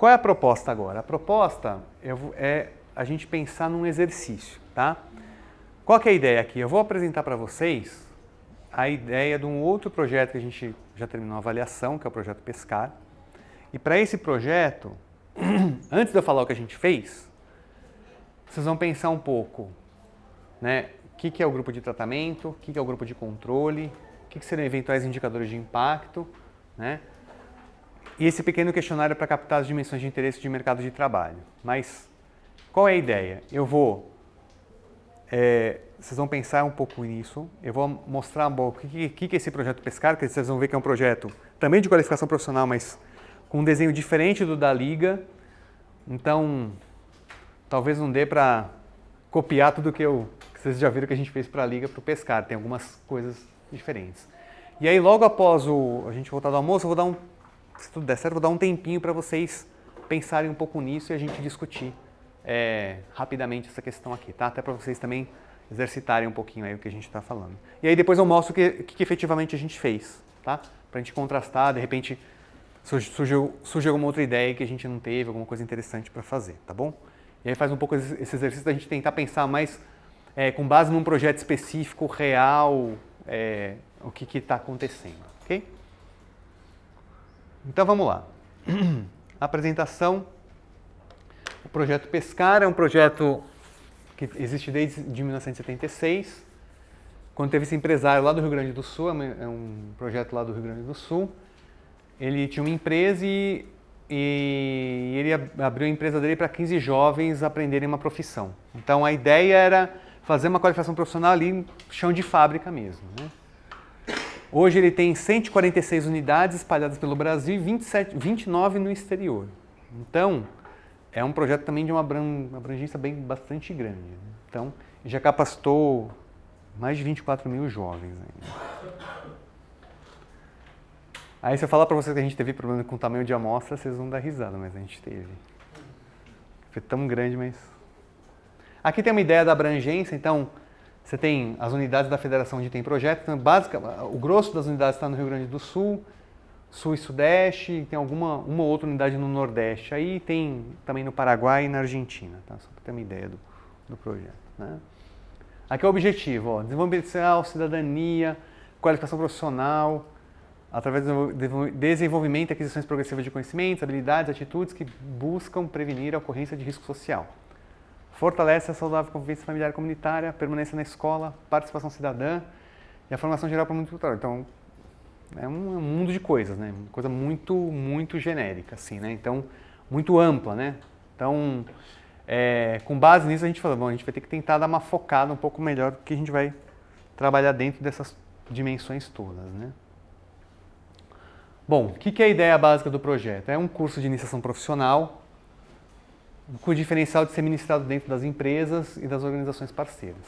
Qual é a proposta agora? A proposta é a gente pensar num exercício, tá? Qual que é a ideia aqui? Eu vou apresentar para vocês a ideia de um outro projeto que a gente já terminou a avaliação, que é o projeto Pescar. E para esse projeto, antes de eu falar o que a gente fez, vocês vão pensar um pouco, né? O que é o grupo de tratamento, o que é o grupo de controle, o que seriam eventuais indicadores de impacto, né? E esse pequeno questionário para captar as dimensões de interesse de mercado de trabalho. Mas qual é a ideia? Vocês vão pensar um pouco nisso, eu vou mostrar um pouco o que é esse projeto Pescar, que vocês vão ver que é um projeto também de qualificação profissional, mas com um desenho diferente do da Liga. Então, talvez não dê para copiar tudo que vocês já viram que a gente fez para a Liga para o Pescar, tem algumas coisas diferentes. E aí, logo após a gente voltar do almoço, eu vou se tudo der certo, vou dar um tempinho para vocês pensarem um pouco nisso e a gente discutir rapidamente essa questão aqui, tá? Até para vocês também exercitarem um pouquinho aí o que a gente está falando. E aí depois eu mostro o que efetivamente a gente fez, tá? Para a gente contrastar, de repente surge alguma outra ideia que a gente não teve, alguma coisa interessante para fazer, tá bom? E aí faz um pouco esse exercício da gente tentar pensar mais com base num projeto específico, real, o que está acontecendo, ok? Então vamos lá. Apresentação. O projeto Pescar é um projeto que existe desde 1976, quando teve esse empresário lá do Rio Grande do Sul, é um projeto lá do Rio Grande do Sul. Ele tinha uma empresa e ele abriu a empresa dele para 15 jovens aprenderem uma profissão. Então a ideia era fazer uma qualificação profissional ali, chão de fábrica mesmo, né? Hoje ele tem 146 unidades espalhadas pelo Brasil e 29 no exterior. Então, é um projeto também de uma abrangência bastante grande, né? Então, já capacitou mais de 24 mil jovens ainda. Aí se eu falar para vocês que a gente teve problema com o tamanho de amostra, vocês vão dar risada, mas a gente teve. Foi tão grande, mas... Aqui tem uma ideia da abrangência, então você tem as unidades da federação onde tem projeto, então, o grosso das unidades está no Rio Grande do Sul, Sul e Sudeste, tem uma outra unidade no Nordeste, aí tem também no Paraguai e na Argentina, tá? Só para ter uma ideia do projeto, né? Aqui é o objetivo, desenvolvimento social, cidadania, qualificação profissional, através do desenvolvimento e aquisições progressivas de conhecimentos, habilidades, atitudes que buscam prevenir a ocorrência de risco social. Fortalece a saudável convivência familiar e comunitária, permanência na escola, participação cidadã e a formação geral para o mundo cultural. Então, é um mundo de coisas, né? Uma coisa muito, muito genérica, assim, né? Então, muito ampla, né? Então, com base nisso, a gente falou, bom, a gente vai ter que tentar dar uma focada um pouco melhor, porque a gente vai trabalhar dentro dessas dimensões todas, né? Bom, o que é a ideia básica do projeto? É um curso de iniciação profissional, com diferencial de ser ministrado dentro das empresas e das organizações parceiras.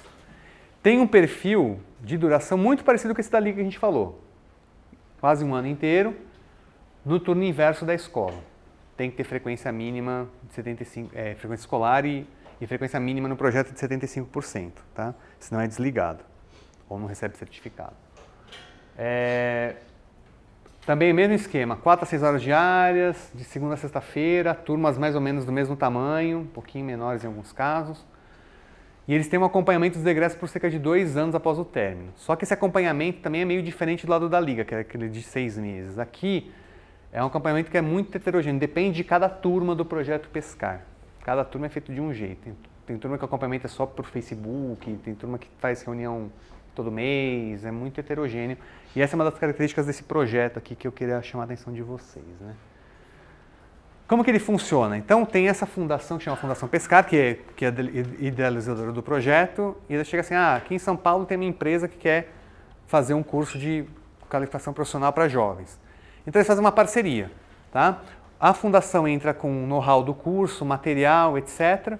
Tem um perfil de duração muito parecido com esse da Liga que a gente falou. Quase um ano inteiro, no turno inverso da escola. Tem que ter frequência mínima de 75%, frequência escolar e frequência mínima no projeto de 75%, tá? Senão é desligado ou não recebe certificado. Também o mesmo esquema, 4 a 6 horas diárias, de segunda a sexta-feira, turmas mais ou menos do mesmo tamanho, um pouquinho menores em alguns casos. E eles têm um acompanhamento dos egressos por cerca de 2 anos após o término. Só que esse acompanhamento também é meio diferente do lado da Liga, que é aquele de 6 meses. Aqui é um acompanhamento que é muito heterogêneo, depende de cada turma do projeto Pescar. Cada turma é feito de um jeito. Tem turma que o acompanhamento é só por Facebook, tem turma que faz reunião todo mês, é muito heterogêneo. E essa é uma das características desse projeto aqui que eu queria chamar a atenção de vocês, né? Como que ele funciona? Então tem essa fundação que chama Fundação Pescar, que é a idealizadora do projeto, e ela chega assim, aqui em São Paulo tem uma empresa que quer fazer um curso de qualificação profissional para jovens. Então eles fazem uma parceria, tá? A fundação entra com o know-how do curso, material, etc.,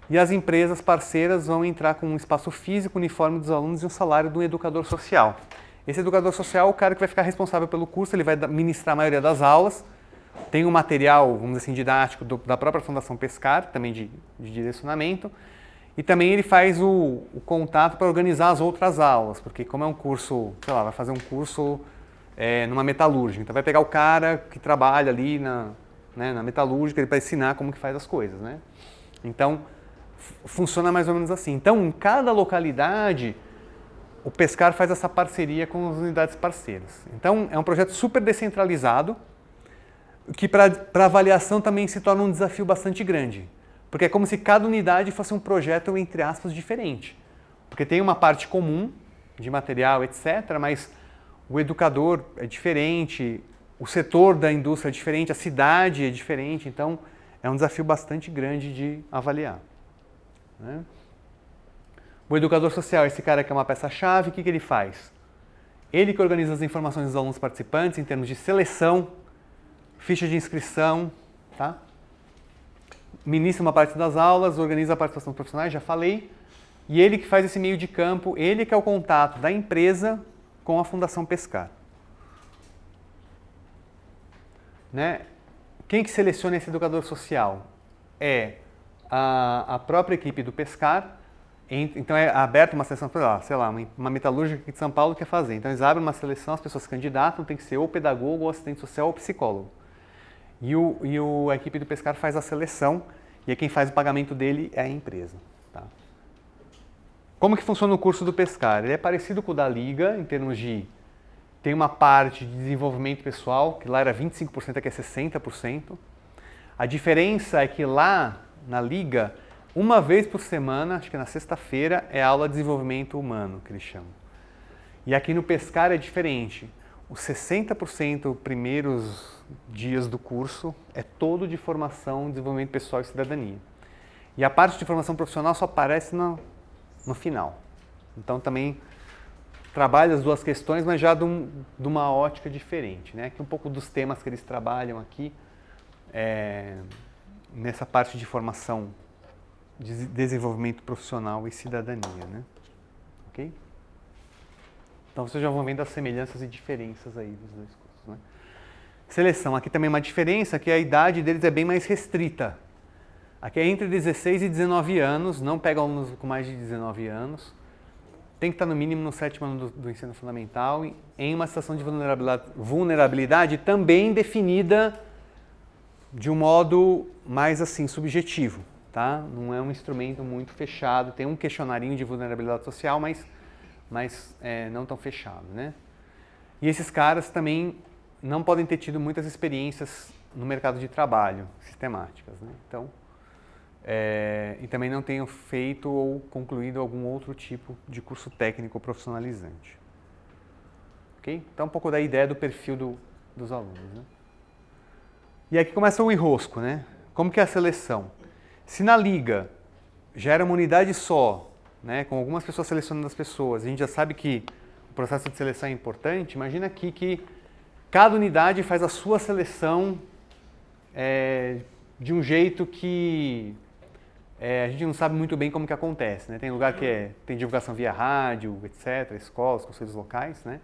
e as empresas parceiras vão entrar com um espaço físico, uniforme dos alunos e um salário de um educador social. Esse educador social é o cara que vai ficar responsável pelo curso, ele vai ministrar a maioria das aulas, tem um material, vamos dizer assim, didático da própria Fundação Pescar, também de direcionamento, e também ele faz o contato para organizar as outras aulas, porque como é um curso, sei lá, vai fazer um curso numa metalúrgica, então vai pegar o cara que trabalha ali na né, na metalúrgica, para ensinar como que faz as coisas, né? Então, funciona mais ou menos assim. Então, em cada localidade, o Pescar faz essa parceria com as unidades parceiras. Então, é um projeto super descentralizado, que para avaliação também se torna um desafio bastante grande. Porque é como se cada unidade fosse um projeto, entre aspas, diferente. Porque tem uma parte comum de material, etc., mas o educador é diferente, o setor da indústria é diferente, a cidade é diferente, então é um desafio bastante grande de avaliar, né? O educador social, esse cara que é uma peça-chave, o que ele faz? Ele que organiza as informações dos alunos participantes em termos de seleção, ficha de inscrição, tá? Ministra uma parte das aulas, organiza a participação dos profissionais, já falei, e ele que faz esse meio de campo, ele que é o contato da empresa com a Fundação Pescar. Né? Quem que seleciona esse educador social? É a própria equipe do Pescar. Então é aberta uma seleção, sei lá, uma metalúrgica aqui de São Paulo quer fazer. Então eles abrem uma seleção, as pessoas se candidatam, tem que ser ou pedagogo, ou assistente social, ou psicólogo. A equipe do Pescar faz a seleção, e aí quem faz o pagamento dele é a empresa. Tá? Como que funciona o curso do Pescar? Ele é parecido com o da Liga, em termos de... Tem uma parte de desenvolvimento pessoal, que lá era 25%, aqui é 60%. A diferença é que lá, na Liga, uma vez por semana, acho que na sexta-feira, é aula de desenvolvimento humano, que eles chamam. E aqui no Pescar é diferente. Os 60% primeiros dias do curso é todo de formação, desenvolvimento pessoal e cidadania. E a parte de formação profissional só aparece no final. Então também trabalha as duas questões, mas já de uma ótica diferente, né? Que um pouco dos temas que eles trabalham aqui nessa parte de formação, de desenvolvimento profissional e cidadania, né? Ok? Então vocês já vão vendo as semelhanças e diferenças aí dos dois cursos, né? Seleção, aqui também uma diferença, que a idade deles é bem mais restrita. Aqui é entre 16 e 19 anos, não pega alunos com mais de 19 anos. Tem que estar no mínimo no 7º ano do ensino fundamental, em uma situação de vulnerabilidade também definida de um modo mais assim, subjetivo. Tá? Não é um instrumento muito fechado, tem um questionarinho de vulnerabilidade social, mas não tão fechado, né? E esses caras também não podem ter tido muitas experiências no mercado de trabalho sistemáticas, né? Então, e também não tenham feito ou concluído algum outro tipo de curso técnico profissionalizante. Ok? Então, um pouco da ideia do perfil dos alunos, né? E aqui começa o enrosco, né? Como que é a seleção? Se na Liga já era uma unidade só, né, com algumas pessoas selecionando as pessoas, a gente já sabe que o processo de seleção é importante, imagina aqui que cada unidade faz a sua seleção de um jeito que a gente não sabe muito bem como que acontece, né? Tem lugar que tem divulgação via rádio, etc., escolas, conselhos locais, né?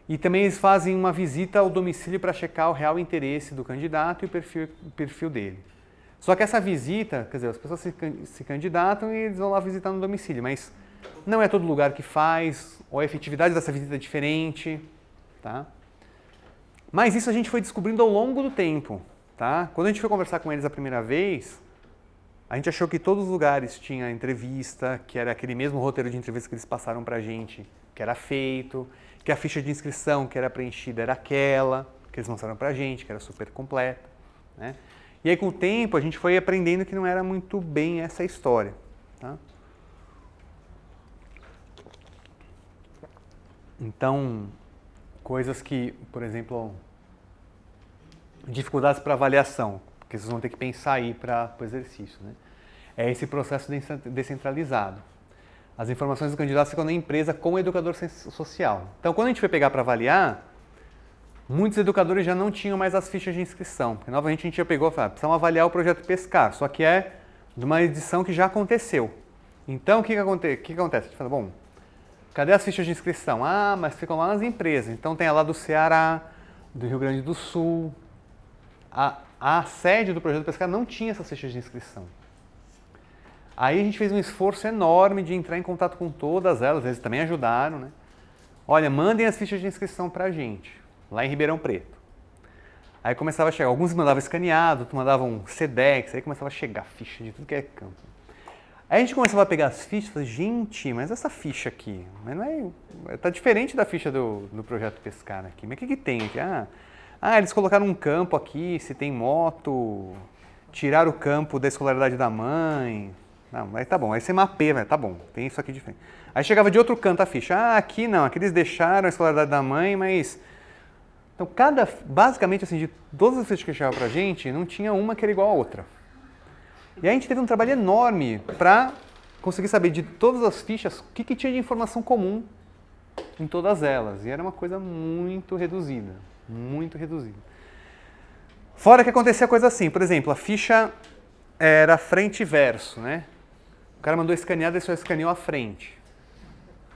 E também eles fazem uma visita ao domicílio para checar o real interesse do candidato e o perfil dele. Só que essa visita, quer dizer, as pessoas se candidatam e eles vão lá visitar no domicílio, mas não é todo lugar que faz, ou a efetividade dessa visita é diferente, tá? Mas isso a gente foi descobrindo ao longo do tempo, tá? Quando a gente foi conversar com eles a primeira vez, a gente achou que todos os lugares tinha entrevista, que era aquele mesmo roteiro de entrevista que eles passaram pra gente, que era feito, que a ficha de inscrição que era preenchida era aquela, que eles mostraram pra gente, que era super completa, né? E aí, com o tempo, a gente foi aprendendo que não era muito bem essa história. Tá? Então, coisas que, por exemplo, dificuldades para avaliação, porque vocês vão ter que pensar aí para o exercício, né? É esse processo descentralizado. As informações dos candidatos ficam na empresa com o educador social. Então, quando a gente foi pegar para avaliar, muitos educadores já não tinham mais as fichas de inscrição, porque novamente a gente já pegou e falou, precisamos avaliar o projeto Pescar, só que é de uma edição que já aconteceu. Então, o que acontece? A gente fala, bom, cadê as fichas de inscrição? Ah, mas ficam lá nas empresas. Então, tem a lá do Ceará, do Rio Grande do Sul. A sede do projeto Pescar não tinha essas fichas de inscrição. Aí a gente fez um esforço enorme de entrar em contato com todas elas, eles também ajudaram, né? Olha, mandem as fichas de inscrição para a gente, lá em Ribeirão Preto. Aí começava a chegar, alguns mandavam escaneado, outros mandavam Sedex, aí começava a chegar ficha de tudo que é campo. Aí a gente começava a pegar as fichas e falava, gente, mas essa ficha aqui, mas não tá diferente da ficha do projeto Pescar aqui, mas o que tem aqui? Eles colocaram um campo aqui, se tem moto, tiraram o campo da escolaridade da mãe. Não, aí tá bom, aí você mapeia, tá bom, tem isso aqui diferente. Aí chegava de outro canto a ficha, aqui não, aqui eles deixaram a escolaridade da mãe, mas... Então, basicamente, assim, de todas as fichas que chegavam pra gente, não tinha uma que era igual a outra. E aí a gente teve um trabalho enorme para conseguir saber de todas as fichas o que tinha de informação comum em todas elas. E era uma coisa muito reduzida, muito reduzida. Fora que acontecia coisa assim, por exemplo, a ficha era frente e verso, né? O cara mandou escanear, ele só escaneou a frente.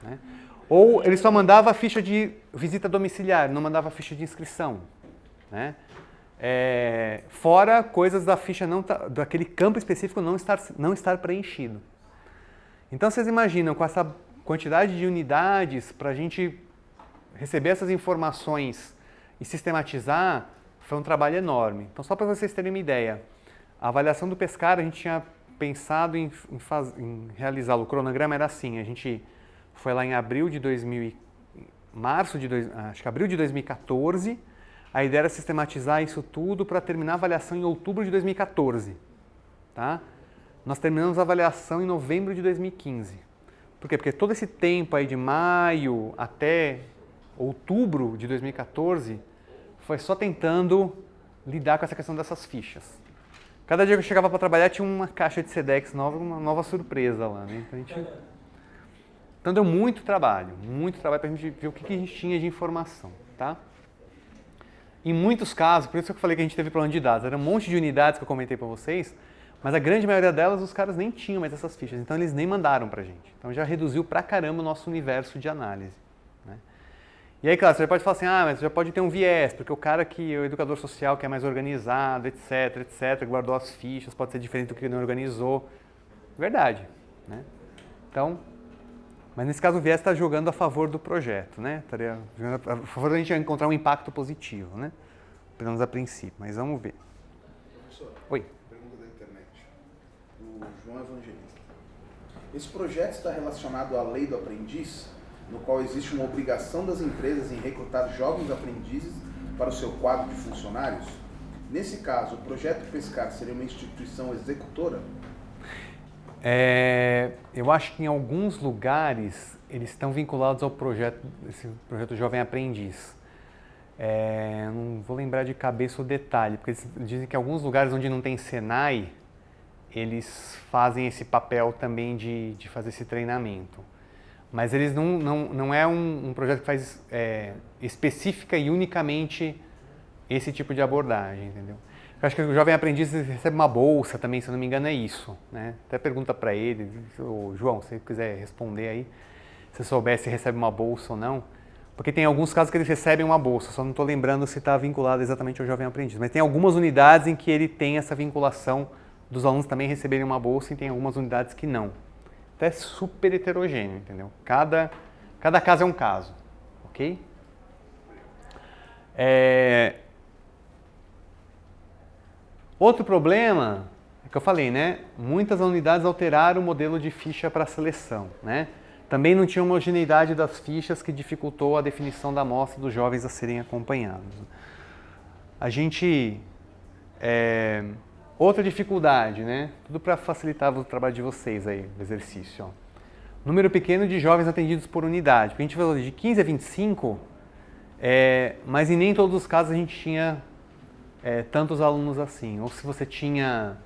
Né? Ou ele só mandava a ficha de visita domiciliar, não mandava a ficha de inscrição. Né? Fora coisas da ficha daquele campo específico não estar preenchido. Então vocês imaginam, com essa quantidade de unidades, para a gente receber essas informações e sistematizar, foi um trabalho enorme. Então só para vocês terem uma ideia, a avaliação do Pescar, a gente tinha pensado em realizá-lo. O cronograma era assim, a gente foi lá em abril de abril de 2014, a ideia era sistematizar isso tudo para terminar a avaliação em outubro de 2014. Tá? Nós terminamos a avaliação em novembro de 2015. Por quê? Porque todo esse tempo aí de maio até outubro de 2014 foi só tentando lidar com essa questão dessas fichas. Cada dia que eu chegava para trabalhar tinha uma caixa de Sedex nova, uma nova surpresa lá. Né? Então deu muito trabalho para a gente ver o que a gente tinha de informação. Tá? Em muitos casos, por isso que eu falei que a gente teve plano de dados, era um monte de unidades que eu comentei para vocês, mas a grande maioria delas os caras nem tinham mais essas fichas, então eles nem mandaram para a gente. Então já reduziu pra caramba o nosso universo de análise. Né? E aí, claro, você pode falar assim, mas já pode ter um viés, porque o cara que é o educador social, que é mais organizado, etc, guardou as fichas, pode ser diferente do que não organizou. Verdade. Né? Então, mas nesse caso o viés está jogando a favor do projeto, né? Estaria jogando a favor da gente encontrar um impacto positivo, né? Pelo menos a princípio, mas vamos ver. Professor, oi. Pergunta da internet, do João Evangelista. Esse projeto está relacionado à lei do aprendiz, no qual existe uma obrigação das empresas em recrutar jovens aprendizes para o seu quadro de funcionários? Nesse caso, o projeto Pescar seria uma instituição executora? Eu acho que em alguns lugares eles estão vinculados ao esse projeto Jovem Aprendiz. Não vou lembrar de cabeça o detalhe, porque eles dizem que em alguns lugares onde não tem Senai, eles fazem esse papel também de fazer esse treinamento. Mas eles não é um projeto que faz específica e unicamente esse tipo de abordagem, entendeu? Eu acho que o Jovem Aprendiz recebe uma bolsa também, se eu não me engano é isso. Né? Até pergunta para ele, João, se você quiser responder aí, se souber se recebe uma bolsa ou não. Porque tem alguns casos que eles recebem uma bolsa, só não estou lembrando se está vinculado exatamente ao Jovem Aprendiz. Mas tem algumas unidades em que ele tem essa vinculação dos alunos também receberem uma bolsa e tem algumas unidades que não. Então é super heterogêneo, entendeu? Cada caso é um caso, ok? Outro problema é que eu falei, né? Muitas unidades alteraram o modelo de ficha para seleção, né? Também não tinha homogeneidade das fichas que dificultou a definição da amostra dos jovens a serem acompanhados. A gente... Outra dificuldade, né? Tudo para facilitar o trabalho de vocês aí, o exercício. Ó. Número pequeno de jovens atendidos por unidade. Porque a gente falou de 15 a 25, mas em nem todos os casos a gente tinha tantos alunos assim. Ou se você tinha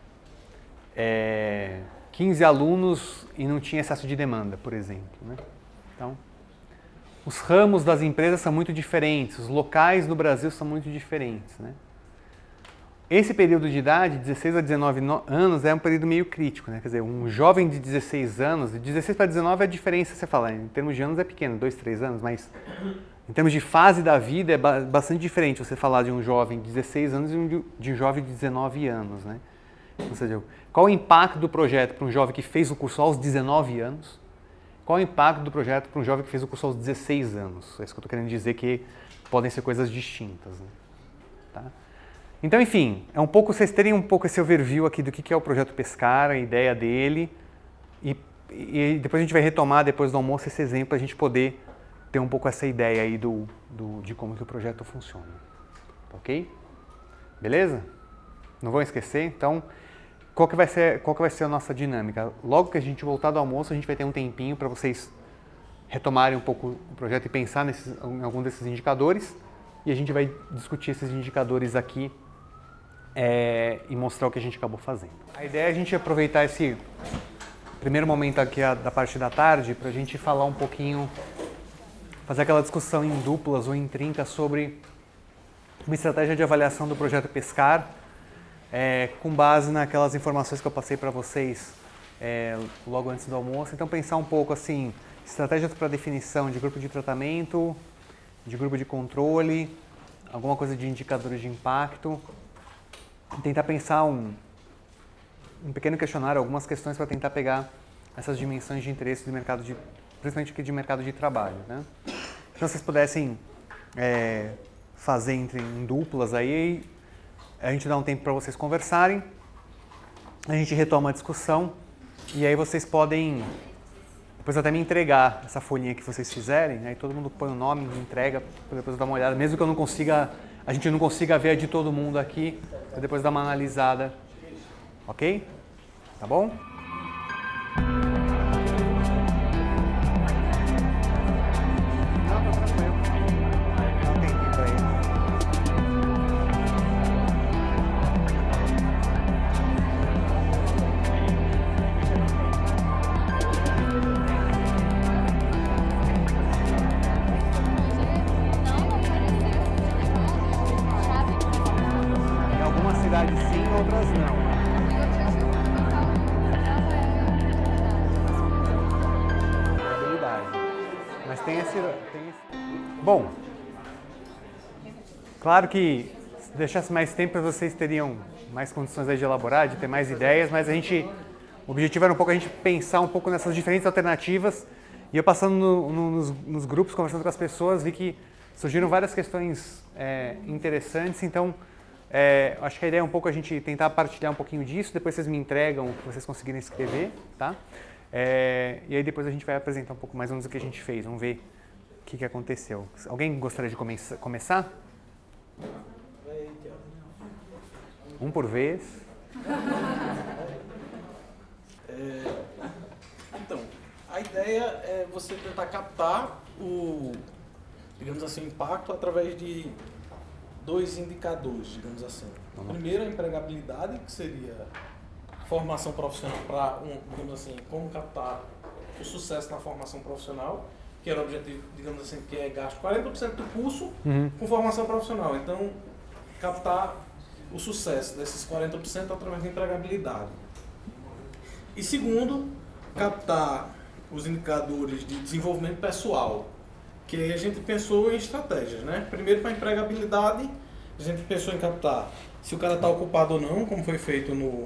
15 alunos e não tinha excesso de demanda, por exemplo. Né? Então, os ramos das empresas são muito diferentes, os locais no Brasil são muito diferentes. Né? Esse período de idade, 16 a 19 anos, é um período meio crítico. Né? Quer dizer, um jovem de 16 anos, de 16 para 19 a diferença, você fala, em termos de anos é pequeno, 2, 3 anos, mas em termos de fase da vida é bastante diferente você falar de um jovem de 16 anos e de um jovem de 19 anos. Né? Ou seja, qual o impacto do projeto para um jovem que fez o curso aos 19 anos? Qual o impacto do projeto para um jovem que fez o curso aos 16 anos? É isso que eu estou querendo dizer, que podem ser coisas distintas. Né? Tá? Então, enfim, é um pouco vocês terem um pouco esse overview aqui do que é o Projeto Pescar, a ideia dele, e depois a gente vai retomar, depois do almoço, esse exemplo, para a gente poder ter um pouco essa ideia aí de como que o projeto funciona. Ok? Beleza? Não vão esquecer? Então, qual que vai ser a nossa dinâmica? Logo que a gente voltar do almoço, a gente vai ter um tempinho para vocês retomarem um pouco o projeto e pensar em algum desses indicadores, e a gente vai discutir esses indicadores aqui e mostrar o que a gente acabou fazendo. A ideia é a gente aproveitar esse primeiro momento aqui da parte da tarde para a gente falar um pouquinho, fazer aquela discussão em duplas ou em trincas sobre uma estratégia de avaliação do projeto Pescar, com base naquelas informações que eu passei para vocês logo antes do almoço. Então pensar um pouco assim, estratégias para definição de grupo de tratamento, de grupo de controle, alguma coisa de indicadores de impacto, tentar pensar um pequeno questionário, algumas questões para tentar pegar essas dimensões de interesse do mercado, principalmente aqui de mercado de trabalho, né? Então, se vocês pudessem fazer em duplas aí, a gente dá um tempo para vocês conversarem, a gente retoma a discussão e aí vocês podem depois até me entregar essa folhinha que vocês fizerem, aí todo mundo põe o nome, me entrega, para depois eu dar uma olhada, mesmo que a gente não consiga ver a de todo mundo aqui, para depois dar uma analisada, ok? Tá bom? Bom, claro que se deixasse mais tempo vocês teriam mais condições aí de elaborar, de ter mais ideias, mas o objetivo era um pouco a gente pensar um pouco nessas diferentes alternativas e eu passando nos grupos, conversando com as pessoas, vi que surgiram várias questões interessantes, então acho que a ideia é um pouco a gente tentar partilhar um pouquinho disso, depois vocês me entregam o que vocês conseguirem escrever, tá? E aí depois a gente vai apresentar um pouco mais ou menos o que a gente fez, vamos ver o que aconteceu. Alguém gostaria de começar? Um por vez. Então, a ideia é você tentar captar digamos assim, o impacto através de dois indicadores, digamos assim. Primeiro, a empregabilidade, que seria formação profissional para, digamos assim, como captar o sucesso na formação profissional, que era o objetivo, digamos assim, que é gasto 40% do curso com formação profissional. Então, captar o sucesso desses 40% através da empregabilidade. E segundo, captar os indicadores de desenvolvimento pessoal, que aí a gente pensou em estratégias, né? Primeiro, para a empregabilidade, a gente pensou em captar se o cara está ocupado ou não, como foi feito no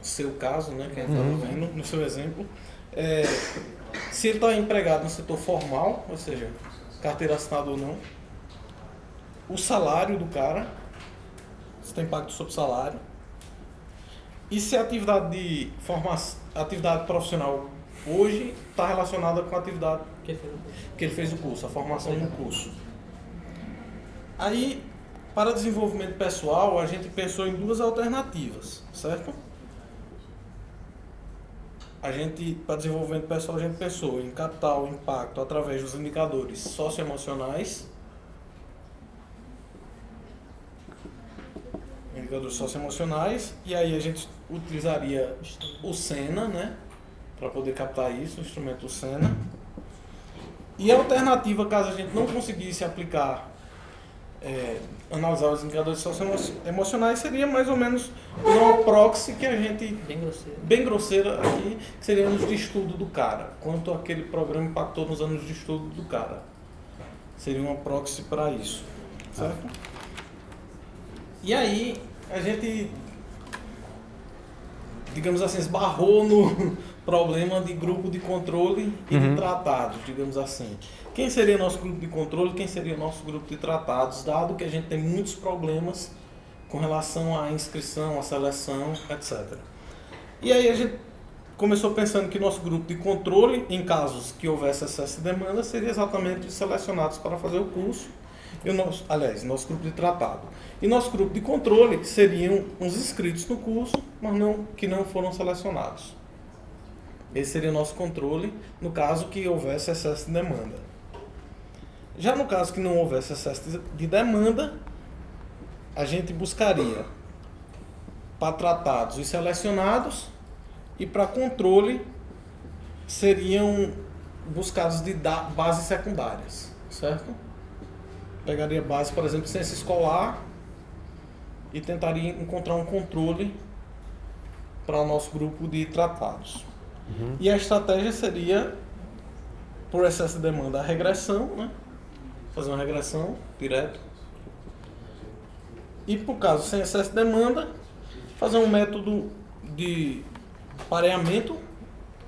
seu caso, né? Que a gente estava vendo, no seu exemplo. Se ele está empregado no setor formal, ou seja, carteira assinada ou não, o salário do cara, se tem impacto sobre o salário, e se a atividade profissional hoje está relacionada com a atividade que ele fez o curso, a formação no curso. Aí, para desenvolvimento pessoal, a gente pensou em duas alternativas, certo? Para desenvolvimento pessoal, a gente pensou em captar o impacto através dos indicadores socioemocionais. Indicadores socioemocionais, e aí a gente utilizaria o SENA, né? Para poder captar isso, o instrumento SENA. E a alternativa, caso a gente não conseguisse aplicar, analisar os indicadores socioemocionais, seria mais ou menos uma proxy que a gente... Bem grosseira aqui, que seria anos de estudo do cara. Quanto aquele programa impactou nos anos de estudo do cara. Seria uma proxy para isso, certo? E aí, a gente digamos assim, esbarrou no problema de grupo de controle e de tratados, digamos assim. Quem seria nosso grupo de controle, quem seria nosso grupo de tratados, dado que a gente tem muitos problemas com relação à inscrição, à seleção, etc. E aí a gente começou pensando que nosso grupo de controle, em casos que houvesse excesso de demanda, seria exatamente os selecionados para fazer o curso, e nosso grupo de tratado. E nosso grupo de controle seriam os inscritos no curso, mas que não foram selecionados. Esse seria o nosso controle, no caso que houvesse excesso de demanda. Já no caso que não houvesse excesso de demanda, a gente buscaria para tratados os selecionados e para controle seriam buscados de bases secundárias, certo? Pegaria base, por exemplo, ciência escolar e tentaria encontrar um controle para o nosso grupo de tratados. E a estratégia seria, por excesso de demanda, a regressão, né? Fazer uma regressão direto. E por caso sem excesso de demanda, fazer um método de pareamento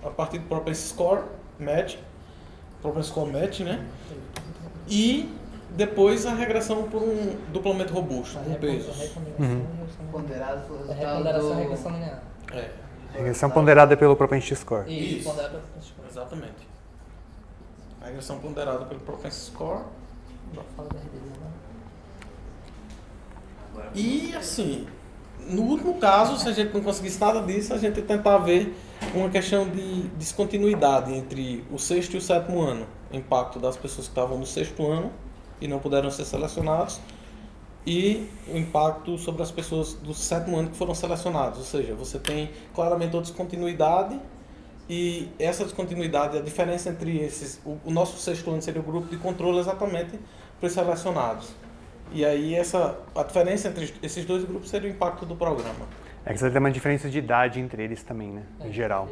a partir do Propensity Score Match, né? E depois a regressão por um duplamento robusto, com pesos. Ponderado pelo resultado Ponderação regressão linear. Regressão ponderada pelo Propensity Score. Isso. Ponderada pelo Propensity Score. Exatamente. A regressão ponderada pelo Propensity Score. Fala da RDD agora. E assim, no último caso, se a gente não conseguisse nada disso, a gente tentar ver uma questão de descontinuidade entre o 6º e o 7º ano. Impacto das pessoas que estavam no 6º ano e não puderam ser selecionados, e o impacto sobre as pessoas do 7º ano que foram selecionados. Ou seja, você tem claramente uma descontinuidade, e essa descontinuidade, a diferença entre esses, o nosso 6º ano seria o grupo de controle exatamente para os selecionados. E aí a diferença entre esses dois grupos seria o impacto do programa. É que você tem uma diferença de idade entre eles também, né? Em geral.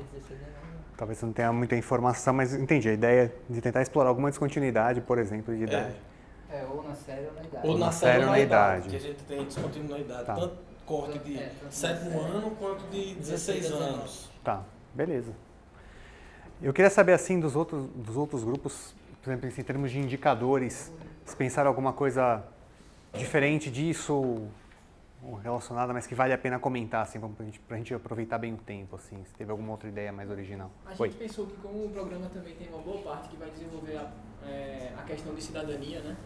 Talvez você não tenha muita informação, mas entendi. A ideia de tentar explorar alguma descontinuidade, por exemplo, de idade. ou na série ou na idade. Ou na série ou na idade. Que a gente tem descontinuidade, Tá. tanto corte de 7º ano quanto de 16 anos. Tá, beleza. Eu queria saber, assim, dos outros grupos, por exemplo, em termos de indicadores, se pensaram alguma coisa diferente disso, ou relacionada, mas que vale a pena comentar, assim, pra gente aproveitar bem o tempo, assim, se teve alguma outra ideia mais original. A gente pensou que como o programa também tem uma boa parte que vai desenvolver a questão de cidadania, né?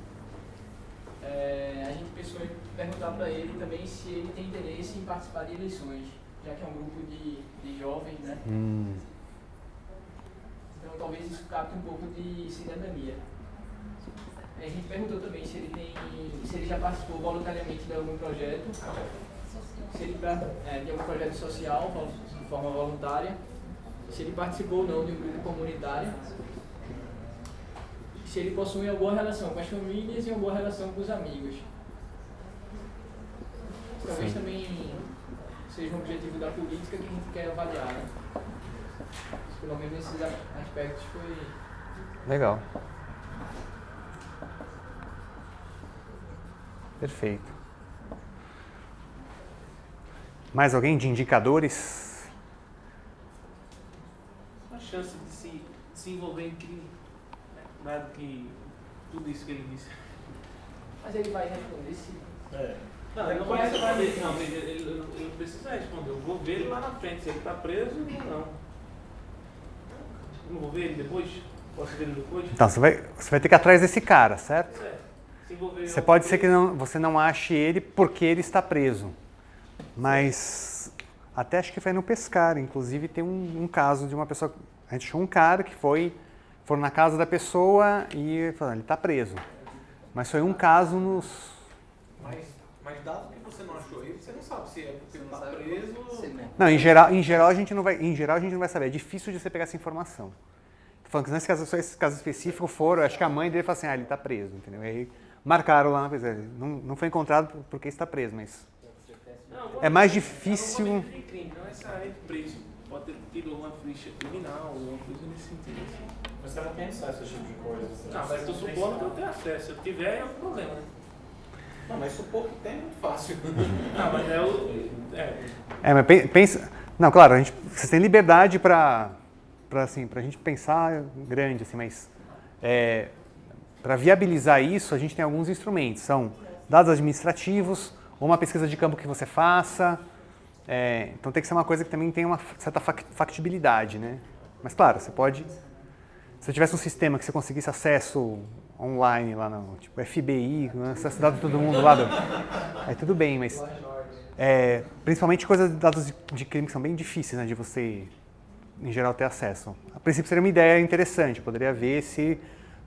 A gente pensou em perguntar para ele também se ele tem interesse em participar de eleições, já que é um grupo de jovens, né? Então talvez isso capte um pouco de cidadania. A gente perguntou também se ele já participou voluntariamente de algum projeto, se ele de algum projeto social de forma voluntária, se ele participou ou não de um grupo comunitário, se ele possui uma boa relação com as famílias e uma boa relação com os amigos. Talvez também seja um objetivo da política que a gente quer avaliar, né? Pelo menos nesses aspectos foi... Legal. Perfeito. Mais alguém de indicadores? A chance de se envolver em crime, né? Dado que tudo isso que ele disse. Mas ele vai responder se... Não, ele não vai responder, não, ele não precisa responder. Eu vou ver ele lá na frente, se ele está preso ou não. Eu não vou ver ele depois? Posso ver ele depois? Então, você vai ter que ir atrás desse cara, certo? Se envolver Você pode ser que você não ache ele porque ele está preso. Mas até acho que foi no Pescar, inclusive tem um caso de uma pessoa, a gente achou um cara que foram na casa da pessoa e falaram, ele está preso. Mas foi um caso nos... Mas dado que você não achou ele, você não sabe se é porque ele está preso ou... Não, em geral a gente não vai saber, é difícil de você pegar essa informação. Tô falando que nesse caso específico acho que a mãe dele falou assim, ele está preso, entendeu? E aí marcaram lá, não foi encontrado porque está preso, mas é mais difícil... Não necessariamente preso, pode ter tido alguma ficha criminal, alguma coisa nesse sentido. Assim. Mas você vai pensar esse tipo de coisa. Não, mas estou supondo que eu tenho acesso, se eu tiver é um problema, né? Não, mas supor que tem é muito fácil. Não, mas mas Não, claro, vocês têm liberdade para assim, a gente pensar grande, assim, mas para viabilizar isso, a gente tem alguns instrumentos. São dados administrativos, ou uma pesquisa de campo que você faça. Então tem que ser uma coisa que também tem uma certa factibilidade, né? Mas claro, você pode... Se você tivesse um sistema que você conseguisse acesso online lá no tipo FBI, acesso dado de todo mundo lá, aí tudo bem, mas principalmente coisas de dados de crime que são bem difíceis, né, de você, em geral, ter acesso. A princípio seria uma ideia interessante, poderia ver se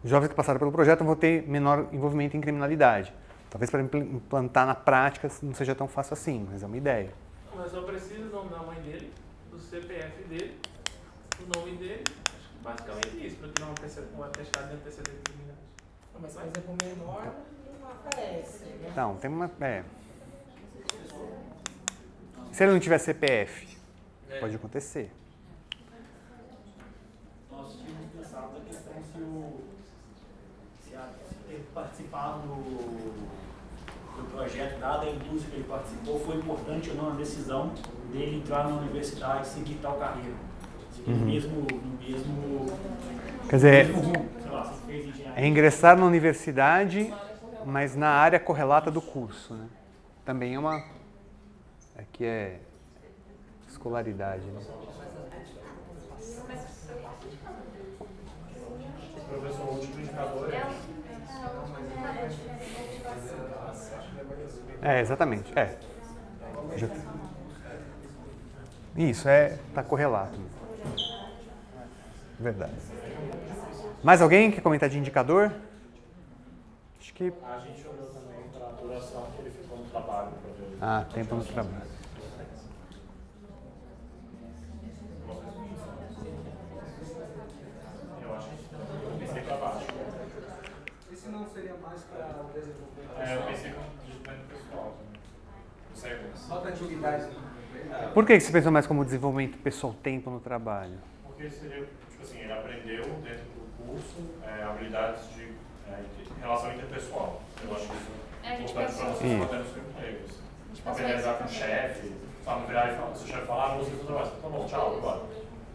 os jovens que passaram pelo projeto vão ter menor envolvimento em criminalidade. Talvez para implantar na prática não seja tão fácil assim, mas é uma ideia. Mas só precisa do nome da mãe dele, do CPF dele, o nome dele, acho que basicamente isso, para tirar um atestado de antecedente de criminalidade. Mas, por exemplo, o menor não aparece. Né? Não, tem uma... Se ele não tiver CPF, pode acontecer. Nós tínhamos pensado na questão se ele participar do projeto, dada a indústria que ele participou, foi importante ou não a decisão dele entrar na universidade e seguir tal carreira. Seguir no mesmo Quer dizer, rumo. Sei lá, se fez engenharia. é ingressar na universidade, mas na área correlata do curso, né? Também é uma... Aqui é escolaridade, né? Professor, o último indicador Exatamente. Isso, tá correlato. Verdade. Mais alguém quer comentar de indicador? Acho que... A gente olhou também para a duração que ele ficou no trabalho. Para ver. Tempo no trabalho. Eu acho que eu pensei para baixo. Esse não seria mais para desenvolvimento? Eu pensei como desenvolvimento pessoal. Não sei como. Rotatividade. Por que você pensou mais como desenvolvimento pessoal, tempo no trabalho? Porque seria, tipo assim, ele aprendeu dentro do curso habilidades de relação interpessoal. Eu acho que isso é importante para você fazer no seu emprego. Tipo, aprender a lidar com o chefe, sabe, virar e falar, se o chefe falar, você não trabalha, tá bom, tchau, agora.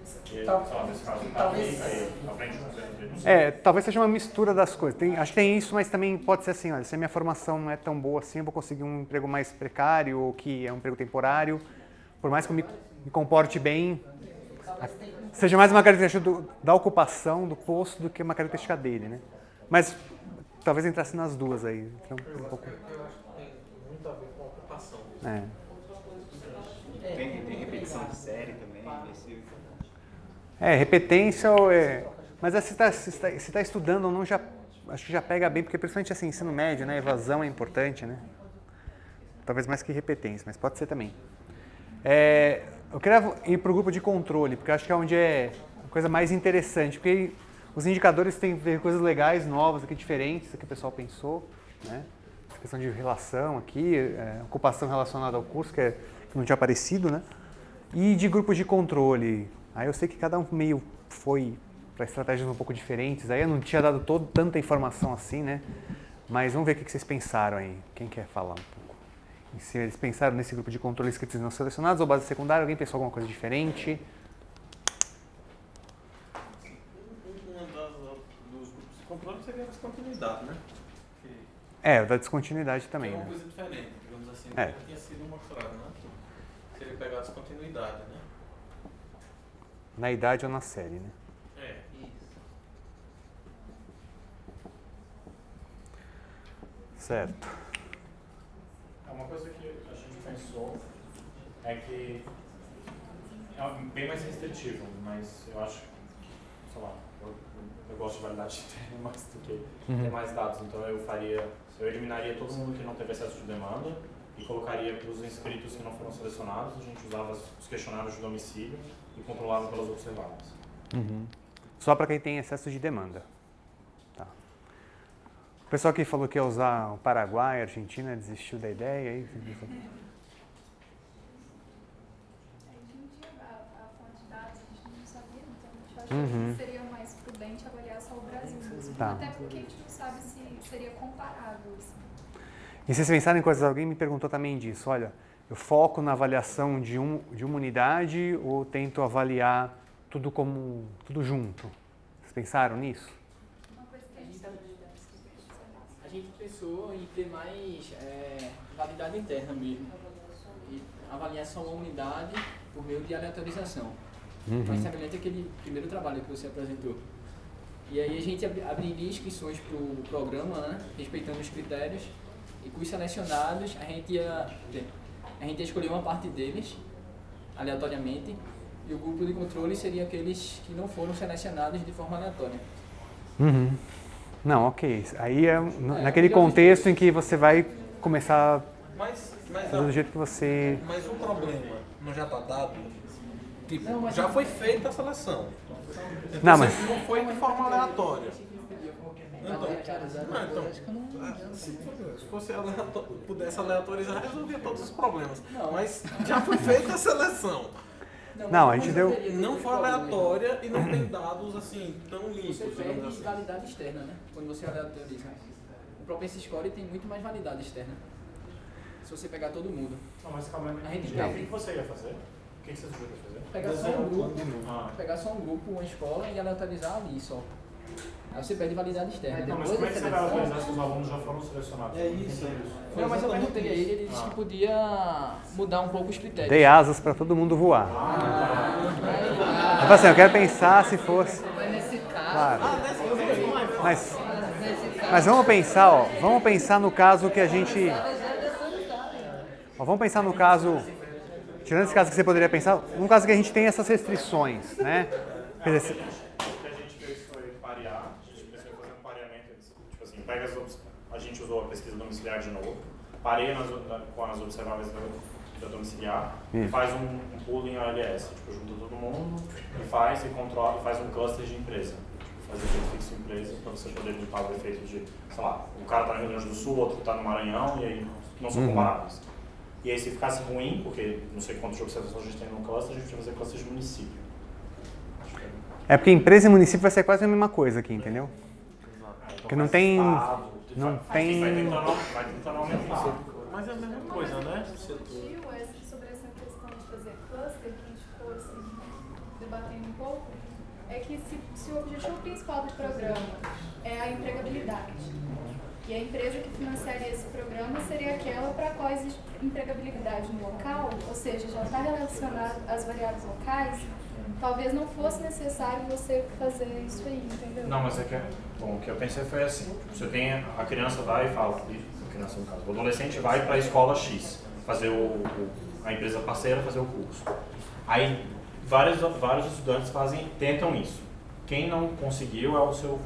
E, sei lá, nesse caso, aplica e aprende com você, não sei. Talvez seja uma mistura das coisas. Acho que tem isso, mas também pode ser assim, olha, se a minha formação não é tão boa assim, eu vou conseguir um emprego mais precário ou que é um emprego temporário. Por mais que eu me comporte bem, seja mais uma característica da ocupação, do posto, do que uma característica dele, né? Mas talvez entrasse nas duas aí. Então, um pouco... Eu acho que tem muito a ver com a ocupação. Tem repetição de série também. Repetência, mas se está estudando ou não, acho que já pega bem, porque principalmente assim, ensino médio, né? Evasão é importante, né? Talvez mais que repetência, mas pode ser também. Eu queria ir para o grupo de controle, porque acho que é onde é a coisa mais interessante, porque os indicadores têm coisas legais, novas, aqui diferentes, que o pessoal pensou, né? A questão de relação aqui, ocupação relacionada ao curso, que não tinha aparecido, né? E de grupos de controle. Aí eu sei que cada um meio foi para estratégias um pouco diferentes, aí eu não tinha dado tanta informação assim, né? Mas vamos ver o que vocês pensaram aí. Quem quer falar um pouco? Se eles pensaram nesse grupo de controles que não selecionados ou base secundária, alguém pensou alguma coisa diferente? Dos grupos de controle seria a descontinuidade, né? O da descontinuidade também, É uma né? coisa diferente, digamos assim, que não tinha sido mostrado, né? Seria pegar a descontinuidade, né? Na idade ou na série, né? Certo. Uma coisa que a gente pensou é que é bem mais restritivo, mas eu acho que, sei lá, eu gosto de validade de termo mais do que ter mais dados, então eu eliminaria todo mundo que não teve acesso de demanda e colocaria para os inscritos que não foram selecionados, a gente usava os questionários de domicílio e controlava pelas observadas. Só para quem tem excesso de demanda. Tá. O pessoal que falou que ia usar o Paraguai, a Argentina, desistiu da ideia aí? A gente não tinha a fonte de dados, a gente não sabia, então a gente achou que seria mais prudente avaliar só o Brasil mesmo. Tá. Até porque a gente não sabe se seria comparável. Assim. E vocês pensaram em coisas, alguém me perguntou também disso, olha, eu foco na avaliação de uma unidade ou tento avaliar tudo junto? Vocês pensaram nisso? A gente pensou em ter mais validade interna mesmo. E avaliação a unidade por meio de aleatorização. Mais semelhante àquele primeiro trabalho que você apresentou. E aí a gente abriria inscrições para o programa, né, respeitando os critérios, e com os selecionados a gente ia escolher uma parte deles, aleatoriamente, e o grupo de controle seria aqueles que não foram selecionados de forma aleatória. Não, ok. Aí é naquele contexto em que você vai começar do jeito que você... Mas o problema não já está dado? Tipo, Não, mas já foi feita a seleção. Então, Não, mas- não foi de forma aleatória. Se fosse pudesse aleatorizar, resolvia todos os problemas. Mas já foi feita a seleção. Não, a gente deu... Não foi aleatória e não tem dados assim tão limpos. Você digamos perde assim. validade externa, né? Quando você aleatoriza. O Propensity Score tem muito mais validade externa. Se você pegar todo mundo. Não, mas calma aí. A gente O que você ia fazer? O que você sugeriu fazer? Pegar só um grupo, uma escola e aleatorizar ali só. Aí você perde validade externa. Não, mas como é que você vai autorizar se os alunos já foram selecionados? É isso. Não, mas eu perguntei a ele disse que podia mudar um pouco os critérios. Dei asas para todo mundo voar. Eu falei assim, eu quero pensar se fosse... Mas nesse caso, Claro. Mas vamos pensar, ó, vamos pensar no caso que a gente... Ó, vamos pensar no caso... Tirando esse caso que você poderia pensar, num caso que a gente tem essas restrições, né? Quer dizer, O que a gente fez foi parear, a gente pensou em fazer um pareamento, tipo assim, pega a gente usou a pesquisa domiciliar de novo, pareia com as observáveis da domiciliar e faz um pool em OLS, tipo, junta todo mundo e faz um cluster de empresa. Faz efeito fixo empresa para você poder limpar o efeito de, sei lá, o cara está no Rio Grande do Sul, o outro está no Maranhão e aí não são comparáveis. E aí se ficasse ruim, porque não sei quantas observações a gente tem no cluster, a gente vai fazer cluster de município. é porque empresa e município vai ser quase a mesma coisa aqui, entendeu? Porque não tem... Não tem... Vai tentando aumentar. Mas é a mesma coisa, né? Discutiu sobre essa questão de fazer cluster, que a gente ficou assim, debatendo um pouco, é que se o objetivo principal do programa é a empregabilidade, e a empresa que financiaria esse programa seria aquela para a qual existe empregabilidade no local, ou seja, já está relacionado às variáveis locais, talvez não fosse necessário você fazer isso aí, entendeu? Não, mas é que, bom, o que eu pensei foi assim, você tem, a criança vai e fala, a criança no caso, o adolescente vai para a escola X, fazer a empresa parceira fazer o curso. Aí vários estudantes tentam isso. Quem não conseguiu é o seu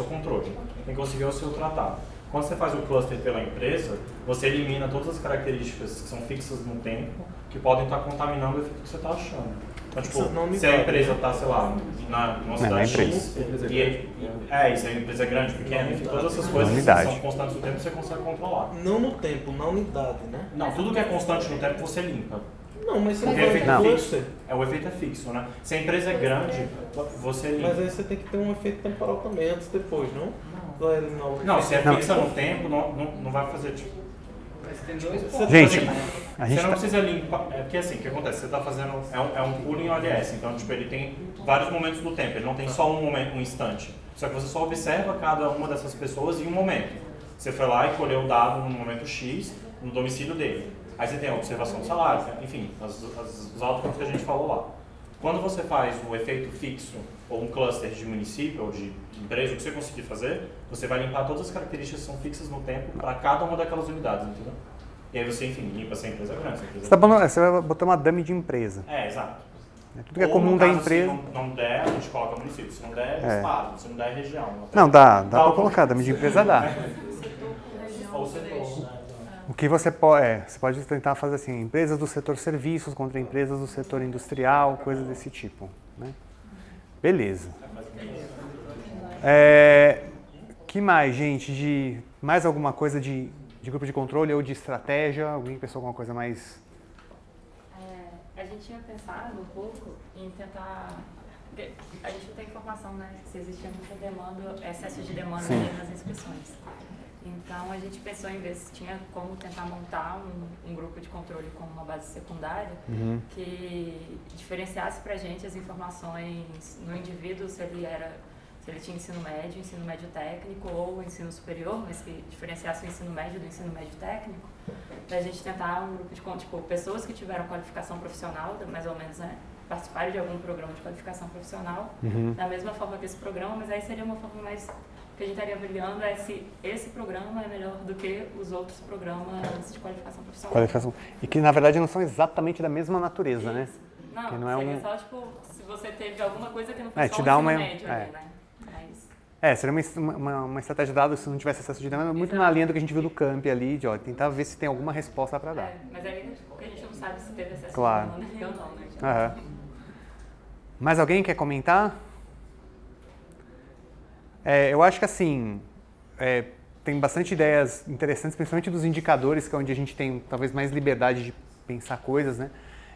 controle, quem conseguiu é o seu tratado. Quando você faz o cluster pela empresa, você elimina todas as características que são fixas no tempo, que podem estar contaminando o efeito que você está achando. Então, tipo, se a empresa está, sei lá, numa cidade X, e se a empresa é grande, pequena, enfim, todas essas coisas que são constantes no tempo, você consegue controlar. Não no tempo, na unidade, né? Não, tudo que é constante no tempo você limpa. Não, mas você Porque não o efeito vai é ter fixo. O efeito é fixo, né? Se a empresa é grande, você limpa. Mas aí você tem que ter um efeito temporal também, antes e depois, não? Não, se é fixa no tempo, não vai fazer tipo. Gente, a gente você não tá... precisa limpar. É porque assim, o que acontece? Você está fazendo. É um pool em ODS, então tipo, ele tem vários momentos do tempo, ele não tem só um momento, um instante. Só que você só observa cada uma dessas pessoas em um momento. Você foi lá e colheu o dado no momento X, no domicílio dele. Aí você tem a observação do salário, enfim, os outcomes que a gente falou lá. Quando você faz o efeito fixo, ou um cluster de município, ou de empresa, o que você conseguir fazer, você vai limpar todas as características que são fixas no tempo para cada uma daquelas unidades, entendeu? E aí você, enfim, limpa se a empresa é grande. Você vai botar uma dummy de empresa. Exato. Tudo que é comum da empresa. Se não der, a gente coloca município. Se não der, estado. Se não der, região. Não, dá para colocar, dummy de empresa dá. Ou setor. O que você pode tentar fazer assim, empresas do setor serviços contra empresas do setor industrial, coisas desse tipo, né? Beleza. Que mais, gente? Mais alguma coisa de grupo de controle ou de estratégia? Alguém pensou alguma coisa mais? A gente tinha pensado um pouco em tentar... Porque a gente não tem informação, né? Se existia muita demanda, excesso de demanda nas inscrições. Então a gente pensou em ver se tinha como tentar montar um grupo de controle com uma base secundária que diferenciasse para a gente as informações no indivíduo, se ele tinha ensino médio técnico ou ensino superior, mas que diferenciasse o ensino médio do ensino médio técnico, para a gente tentar um grupo de pessoas que tiveram qualificação profissional, mais ou menos, né, participarem de algum programa de qualificação profissional, da mesma forma que esse programa, mas aí seria uma forma mais que a gente estaria avaliando se esse programa é melhor do que os outros programas de qualificação profissional. E que, na verdade, não são exatamente da mesma natureza, né? Não, que não é seria só, se você teve alguma coisa que não foi só te o dá ensino uma, médio ali, né? Seria uma estratégia de dados se não tivesse acesso de dados, muito na linha do que a gente viu do camp ali, de tentar ver se tem alguma resposta para dar. Mas aí a gente não sabe se teve acesso claro. ou não, né? Mais alguém quer comentar? Eu acho que assim, tem bastante ideias interessantes, principalmente dos indicadores, que é onde a gente tem talvez mais liberdade de pensar coisas, né?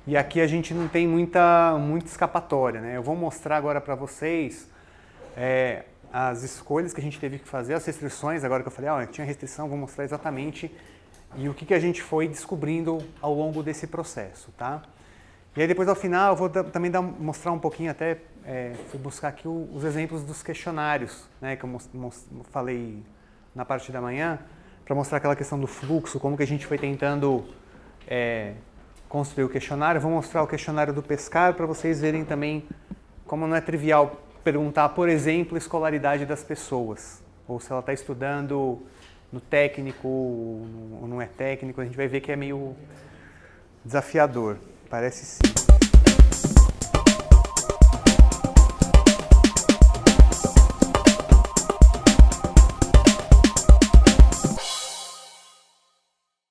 E aqui a gente não tem muita escapatória, né? Eu vou mostrar agora para vocês as escolhas que a gente teve que fazer, as restrições, agora que eu falei, tinha restrição, vou mostrar exatamente e o que a gente foi descobrindo ao longo desse processo, tá? E aí depois ao final eu vou também mostrar um pouquinho até, fui buscar aqui os exemplos dos questionários, né, que eu falei na parte da manhã, para mostrar aquela questão do fluxo, como que a gente foi tentando construir o questionário. Eu vou mostrar o questionário do Pescar para vocês verem também como não é trivial perguntar, por exemplo, a escolaridade das pessoas, ou se ela está estudando no técnico ou não é técnico, a gente vai ver que é meio desafiador. Parece sim.